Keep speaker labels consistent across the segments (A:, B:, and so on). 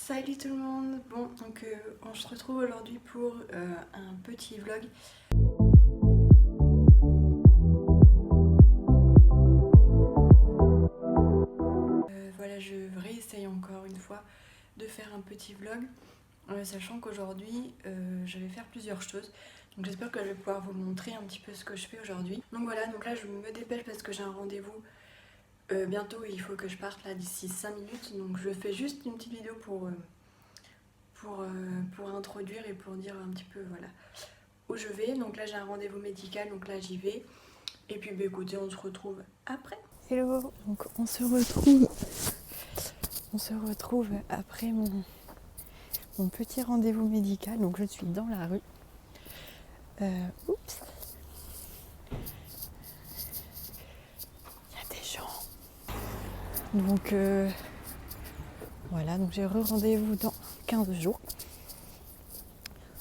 A: Salut tout le monde. Bon, donc on se retrouve aujourd'hui pour un petit vlog. Voilà, je réessaye encore une fois de faire un petit vlog, sachant qu'aujourd'hui je vais faire plusieurs choses. Donc j'espère que je vais pouvoir vous montrer un petit peu ce que je fais aujourd'hui. Donc voilà, donc là je me dépêche parce que j'ai un rendez-vous bientôt et il faut que je parte là d'ici 5 minutes. Donc je fais juste une petite vidéo pour introduire et pour dire un petit peu voilà où je vais. Donc là j'ai un rendez-vous médical, donc là j'y vais. Et puis bah, écoutez, on se retrouve après. Hello, donc on se retrouve après mon petit rendez-vous médical. Donc je suis dans la rue. Oups. Il y a des gens. Donc voilà, donc j'ai rendez-vous dans 15 jours.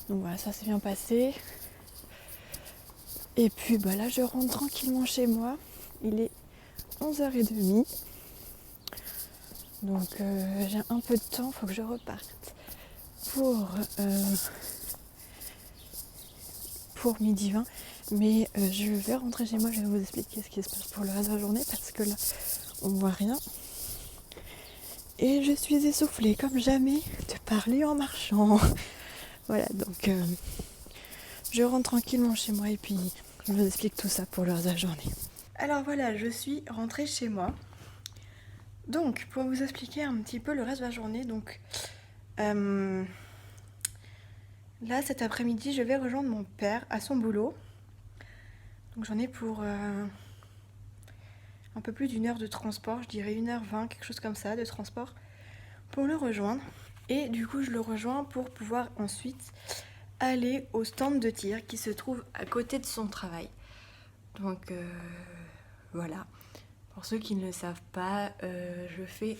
A: Donc voilà, ça s'est bien passé. Et puis bah là je rentre tranquillement chez moi. Il est 11h30. Donc j'ai un peu de temps, il faut que je reparte pour midi 20. Mais je vais rentrer chez moi, je vais vous expliquer ce qui se passe pour le reste de la journée parce que là on voit rien. Et je suis essoufflée comme jamais de parler en marchant. Voilà, donc je rentre tranquillement chez moi et puis je vous explique tout ça pour le reste de la journée. Alors voilà, je suis rentrée chez moi. Donc, pour vous expliquer un petit peu le reste de la journée, donc là cet après-midi, je vais rejoindre mon père à son boulot. Donc j'en ai pour un peu plus d'une heure de transport, je dirais 1h20, quelque chose comme ça, de transport pour le rejoindre. Et du coup, je le rejoins pour pouvoir ensuite aller au stand de tir qui se trouve à côté de son travail. Donc voilà. Pour ceux qui ne le savent pas, je fais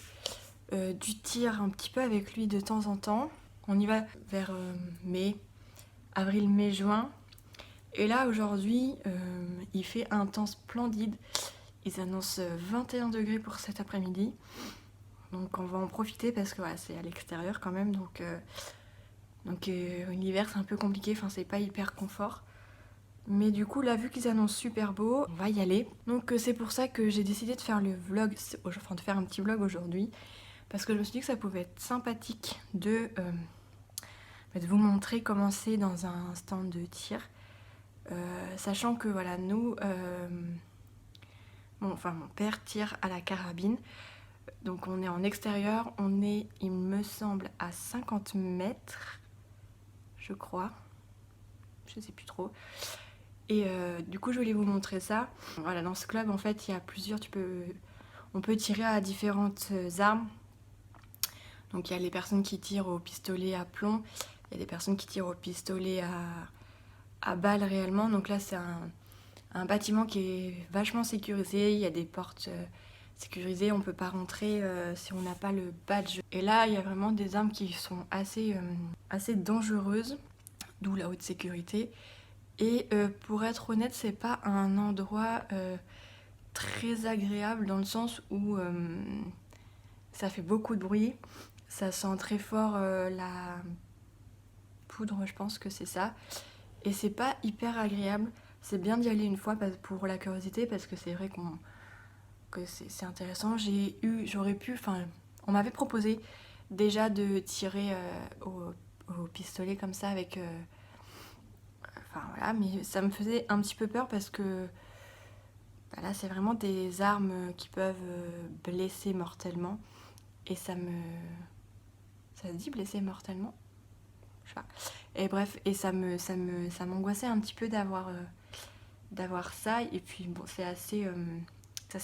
A: du tir un petit peu avec lui de temps en temps. On y va vers avril, mai, juin. Et là aujourd'hui, il fait un temps splendide. Ils annoncent 21 degrés pour cet après-midi. Donc on va en profiter parce que voilà, c'est à l'extérieur quand même. Donc l'hiver c'est un peu compliqué, enfin c'est pas hyper confort. Mais du coup là vu qu'ils annoncent super beau, on va y aller. Donc c'est pour ça que j'ai décidé de faire le vlog, enfin de faire un petit vlog aujourd'hui. Parce que je me suis dit que ça pouvait être sympathique de vous montrer comment c'est dans un stand de tir. Sachant que voilà, nous, mon père tire à la carabine. Donc on est en extérieur, on est, il me semble, à 50 mètres, je crois. Je sais plus trop. Et du coup, je voulais vous montrer ça. Voilà, dans ce club, en fait, il y a plusieurs, on peut tirer à différentes armes. Donc il y a les personnes qui tirent au pistolet à plomb, il y a des personnes qui tirent au pistolet à balles réellement. Donc là, c'est un bâtiment qui est vachement sécurisé, il y a des portes sécurisées, on ne peut pas rentrer si on n'a pas le badge. Et là, il y a vraiment des armes qui sont assez dangereuses, d'où la haute sécurité. Et pour être honnête, c'est pas un endroit très agréable dans le sens où ça fait beaucoup de bruit, ça sent très fort la poudre, je pense que c'est ça. Et c'est pas hyper agréable. C'est bien d'y aller une fois pour la curiosité parce que c'est vrai que c'est intéressant. On m'avait proposé déjà de tirer au pistolet comme ça avec... voilà, mais ça me faisait un petit peu peur parce que là c'est vraiment des armes qui peuvent blesser mortellement. Et ça se dit blesser mortellement? Je sais pas. Et bref, et ça m'angoissait un petit peu d'avoir ça. Et puis bon, c'est assez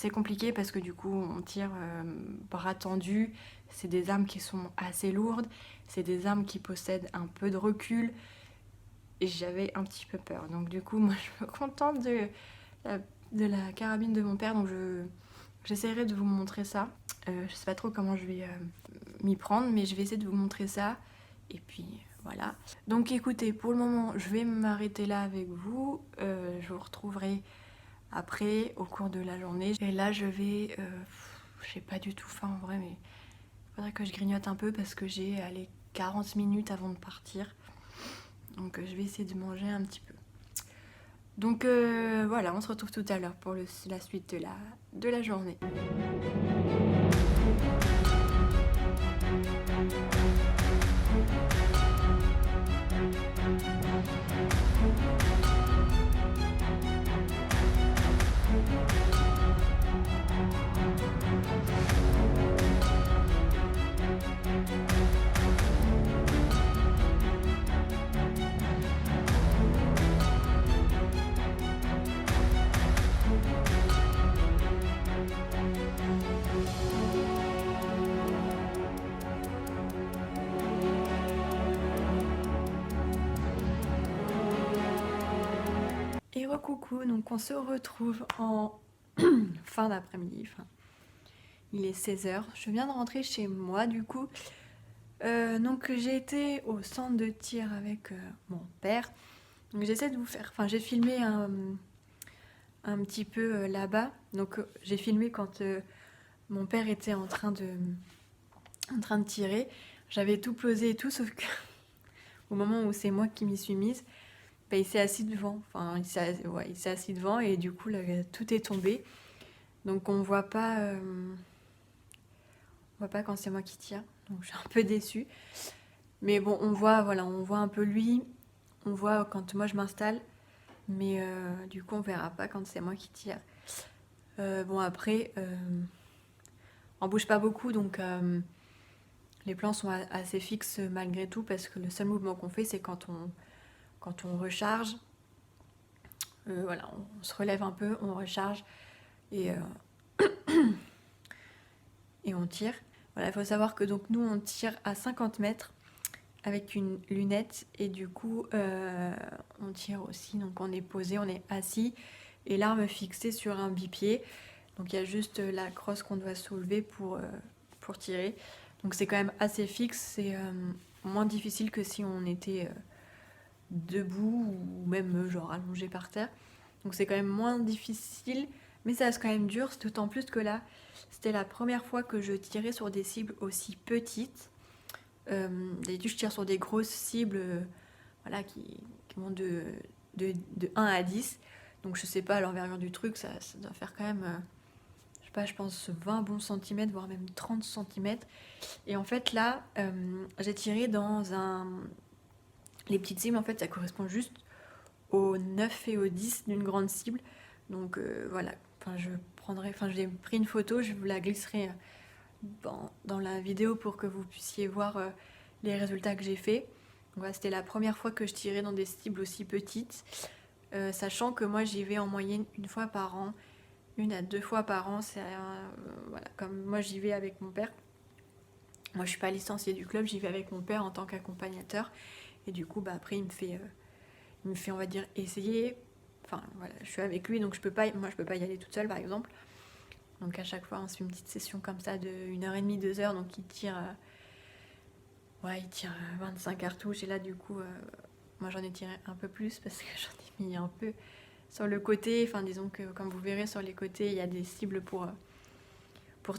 A: compliqué parce que du coup on tire bras tendus. C'est des armes qui sont assez lourdes, c'est des armes qui possèdent un peu de recul. Et j'avais un petit peu peur. Donc du coup, moi je me contente de la carabine de mon père. Donc j'essaierai de vous montrer ça. Je sais pas trop comment je vais m'y prendre, mais je vais essayer de vous montrer ça. Et puis voilà. Donc écoutez, pour le moment, je vais m'arrêter là avec vous. Je vous retrouverai après, au cours de la journée. Et là, je vais... j'ai pas du tout faim en vrai, mais Faudrait que je grignote un peu parce que j'ai allez, 40 minutes avant de partir. Donc je vais essayer de manger un petit peu. Donc voilà, on se retrouve tout à l'heure pour la suite de la journée. Et recoucou, donc on se retrouve en fin d'après-midi. Enfin, il est 16h. Je viens de rentrer chez moi du coup. Donc j'ai été au centre de tir avec mon père. Donc j'essaie de vous faire... Enfin j'ai filmé un petit peu là-bas. Donc j'ai filmé quand mon père était en train de tirer. J'avais tout posé et tout, sauf que au moment où c'est moi qui m'y suis mise, bah, il s'est assis devant. Enfin, il s'est assis devant et du coup, là, tout est tombé. Donc on voit pas quand c'est moi qui tire. Donc je suis un peu déçue. Mais bon, on voit un peu lui. On voit quand moi je m'installe. Mais du coup, on verra pas quand c'est moi qui tire. Bon, après, on bouge pas beaucoup, donc les plans sont assez fixes malgré tout, parce que le seul mouvement qu'on fait, c'est quand on recharge. Voilà, on se relève un peu, on recharge et on tire. Voilà, il faut savoir que donc nous, on tire à 50 mètres avec une lunette et du coup, on tire aussi. Donc on est posé, on est assis et l'arme fixée sur un bipied. Donc il y a juste la crosse qu'on doit soulever pour tirer. Donc c'est quand même assez fixe, c'est moins difficile que si on était debout ou même genre allongé par terre. Donc c'est quand même moins difficile, mais ça reste quand même dur, d'autant plus que là, c'était la première fois que je tirais sur des cibles aussi petites. D'habitude, je tire sur des grosses cibles voilà, qui vont de 1 à 10. Donc je sais pas, l'envergure du truc, ça doit faire quand même, je sais pas, je pense 20 bons centimètres, voire même 30 centimètres. Et en fait là, j'ai tiré dans un... Les petites cibles, en fait, ça correspond juste au 9 et au 10 d'une grande cible. Donc voilà, j'ai pris une photo, je vous la glisserai dans la vidéo pour que vous puissiez voir les résultats que j'ai fait. Voilà, c'était la première fois que je tirais dans des cibles aussi petites, sachant que moi j'y vais en moyenne une fois par an, 1 à 2 fois par an. Voilà, comme moi j'y vais avec mon père. Moi je suis pas licenciée du club, j'y vais avec mon père en tant qu'accompagnateur. Et du coup, bah, après il me fait, on va dire, essayer. Enfin voilà, je suis avec lui, donc je peux pas y aller toute seule par exemple. Donc à chaque fois on se fait une petite session comme ça de 1h30, 2h. Donc il tire 25 cartouches. Et là du coup moi j'en ai tiré un peu plus parce que j'en ai mis un peu sur le côté. Enfin disons que comme vous verrez sur les côtés, il y a des cibles pour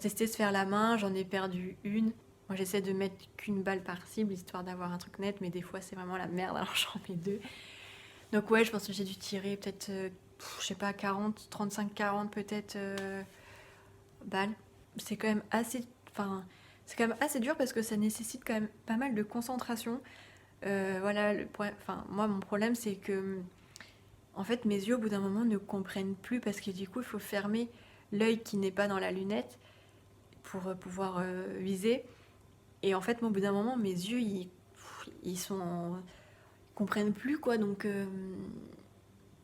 A: tester se faire la main. J'en ai perdu une. Moi j'essaie de mettre qu'une balle par cible histoire d'avoir un truc net, mais des fois c'est vraiment la merde, alors j'en mets 2. Donc ouais, je pense que j'ai dû tirer peut-être, je sais pas, 40, 35, 40 peut-être balles. C'est quand même assez... Enfin, c'est quand même assez dur parce que ça nécessite quand même pas mal de concentration. Voilà, moi mon problème c'est que en fait mes yeux au bout d'un moment ne comprennent plus, parce que du coup il faut fermer l'œil qui n'est pas dans la lunette pour pouvoir viser. Et en fait moi au bout d'un moment mes yeux ils comprennent plus quoi, donc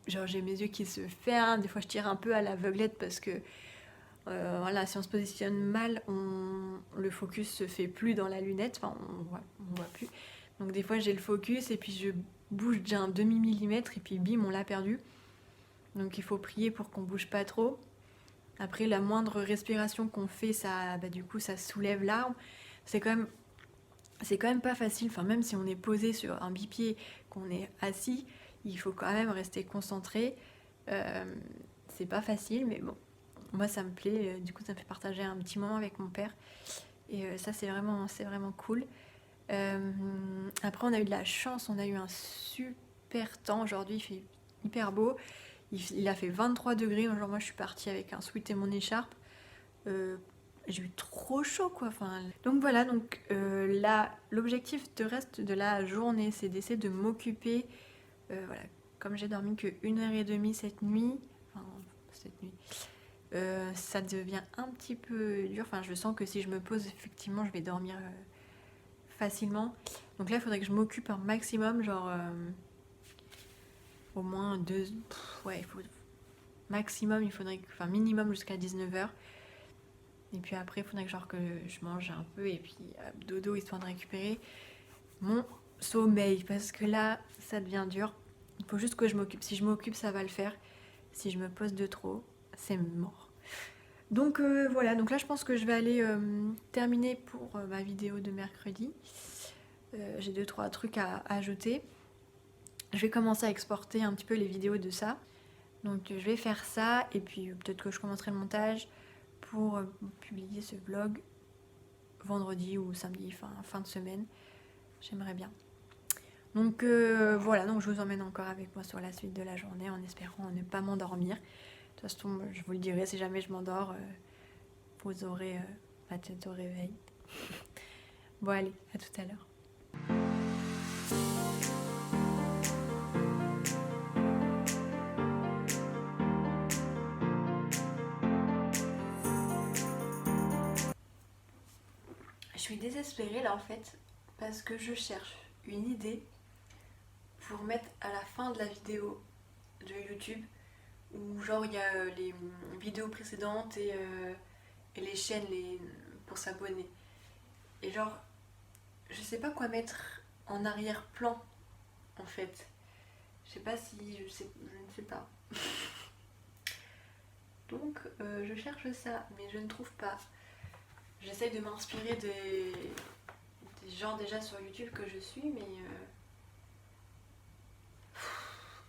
A: genre j'ai mes yeux qui se ferment, des fois je tire un peu à l'aveuglette parce que voilà, si on se positionne mal, le focus se fait plus dans la lunette, enfin on voit plus. Donc des fois j'ai le focus et puis je bouge d'un demi-millimètre et puis bim, on l'a perdu. Donc il faut prier pour qu'on bouge pas trop. Après la moindre respiration qu'on fait, ça, bah, du coup ça soulève l'arme. C'est quand même pas facile, enfin même si on est posé sur un bipied, qu'on est assis, il faut quand même rester concentré. C'est pas facile, mais bon, moi ça me plaît, du coup ça me fait partager un petit moment avec mon père.
B: Et ça c'est vraiment cool. Après on a eu de la chance, on a eu un super temps. Aujourd'hui il fait hyper beau. Il a fait 23 degrés. Genre moi je suis partie avec un sweat et mon écharpe. J'ai eu trop chaud quoi. Enfin, donc voilà, donc là l'objectif de reste de la journée c'est d'essayer de m'occuper. Voilà, comme j'ai dormi que 1h30 cette nuit, ça devient un petit peu dur. Enfin, je sens que si je me pose, effectivement, je vais dormir facilement. Donc là, il faudrait que je m'occupe un maximum, genre au moins deux. Ouais, il faut maximum, il faudrait, enfin minimum jusqu'à 19h. Et puis après, il faudrait que, genre, que je mange un peu et puis dodo histoire de récupérer mon sommeil parce que là, ça devient dur. Il faut juste que je m'occupe. Si je m'occupe, ça va le faire. Si je me pose de trop, c'est mort. Donc voilà, donc là je pense que je vais aller terminer pour ma vidéo de mercredi. J'ai 2-3 trucs à ajouter. Je vais commencer à exporter un petit peu les vidéos de ça. Donc je vais faire ça et puis peut-être que je commencerai le montage pour publier ce vlog vendredi ou samedi, fin de semaine. J'aimerais bien. Donc voilà, donc je vous emmène encore avec moi sur la suite de la journée en espérant ne pas m'endormir. De toute façon, je vous le dirai si jamais je m'endors, vous aurez ma tête au réveil. Bon allez, à tout à l'heure. Je suis désespérée là en fait, parce que je cherche une idée pour mettre à la fin de la vidéo de YouTube, où genre il y a les vidéos précédentes et les chaînes pour s'abonner. Et genre, je sais pas quoi mettre en arrière-plan en fait. Je sais pas si. Je ne sais pas. Donc je cherche ça, mais je ne trouve pas. J'essaye de m'inspirer des gens déjà sur YouTube que je suis,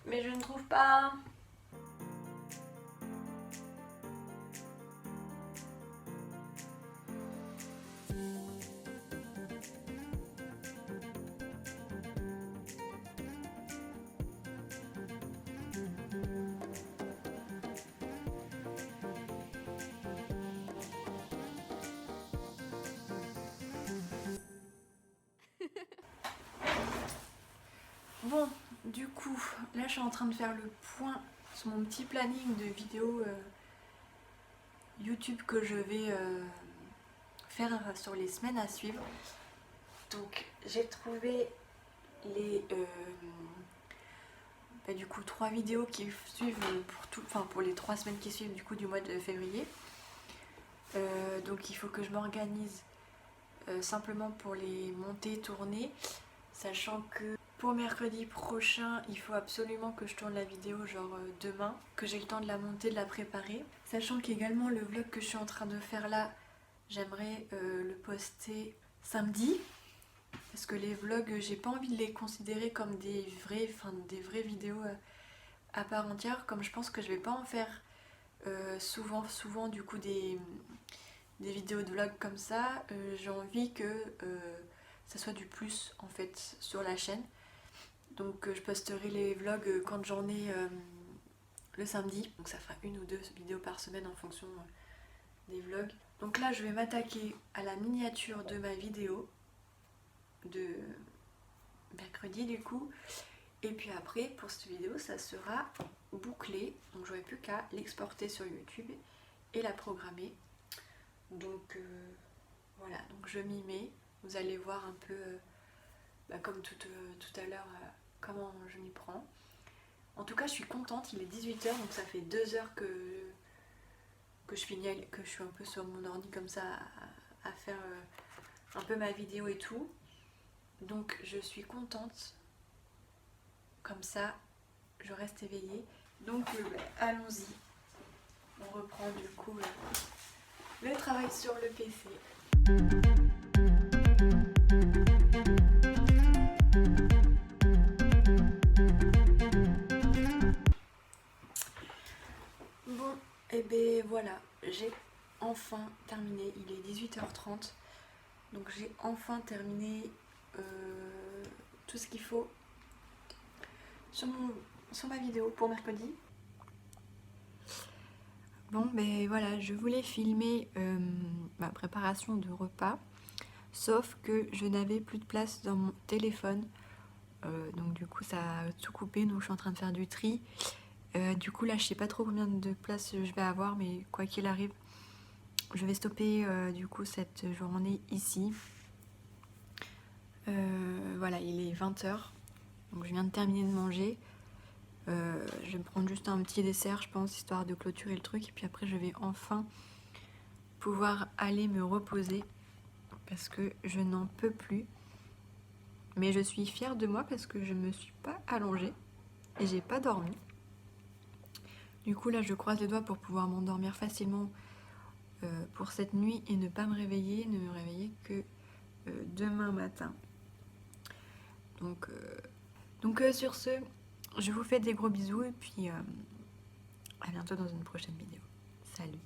B: mais je ne trouve pas. Bon, du coup, là je suis en train de faire le point sur mon petit planning de vidéos YouTube que je vais faire sur les semaines à suivre. Donc j'ai trouvé les du coup 3 vidéos qui suivent pour les 3 semaines qui suivent du coup du mois de février. Donc il faut que je m'organise simplement pour les monter, tourner, sachant que pour mercredi prochain, il faut absolument que je tourne la vidéo genre demain, que j'ai le temps de la monter, de la préparer. Sachant qu'également le vlog que je suis en train de faire là, j'aimerais le poster samedi. Parce que les vlogs, j'ai pas envie de les considérer comme des vraies vidéos à part entière, comme je pense que je vais pas en faire souvent du coup des vidéos de vlog comme ça. J'ai envie que ça soit du plus en fait sur la chaîne. Donc je posterai les vlogs quand j'en ai le samedi. Donc ça fera 1 ou 2 vidéos par semaine en fonction des vlogs. Donc là je vais m'attaquer à la miniature de ma vidéo de mercredi du coup. Et puis après pour cette vidéo ça sera bouclé. Donc j'aurai plus qu'à l'exporter sur YouTube et la programmer. Donc voilà, donc je m'y mets. Vous allez voir un peu comme tout à l'heure comment je m'y prends. En tout cas je suis contente, il est 18h donc ça fait 2 heures que je finis, que je suis un peu sur mon ordi comme ça à faire un peu ma vidéo et tout. Donc je suis contente, comme ça je reste éveillée. Donc allons-y, on reprend du coup le travail sur le PC. Bon, et ben voilà, j'ai enfin terminé, il est 18h30. Donc j'ai enfin terminé tout ce qu'il faut sur ma vidéo pour mercredi.
A: Bon, ben voilà, je voulais filmer ma préparation de repas, sauf que je n'avais plus de place dans mon téléphone. Donc du coup, ça a tout coupé, donc je suis en train de faire du tri. Du coup, là, je sais pas trop combien de place je vais avoir, mais quoi qu'il arrive, je vais stopper du coup cette journée ici. Voilà, il est 20h, donc je viens de terminer de manger. Je vais me prendre juste un petit dessert, je pense, histoire de clôturer le truc. Et puis après, je vais enfin pouvoir aller me reposer parce que je n'en peux plus. Mais je suis fière de moi parce que je me suis pas allongée et j'ai pas dormi. Du coup, là, je croise les doigts pour pouvoir m'endormir facilement pour cette nuit et ne pas me réveiller, ne me réveiller que demain matin. Donc sur ce, je vous fais des gros bisous et puis à bientôt dans une prochaine vidéo. Salut!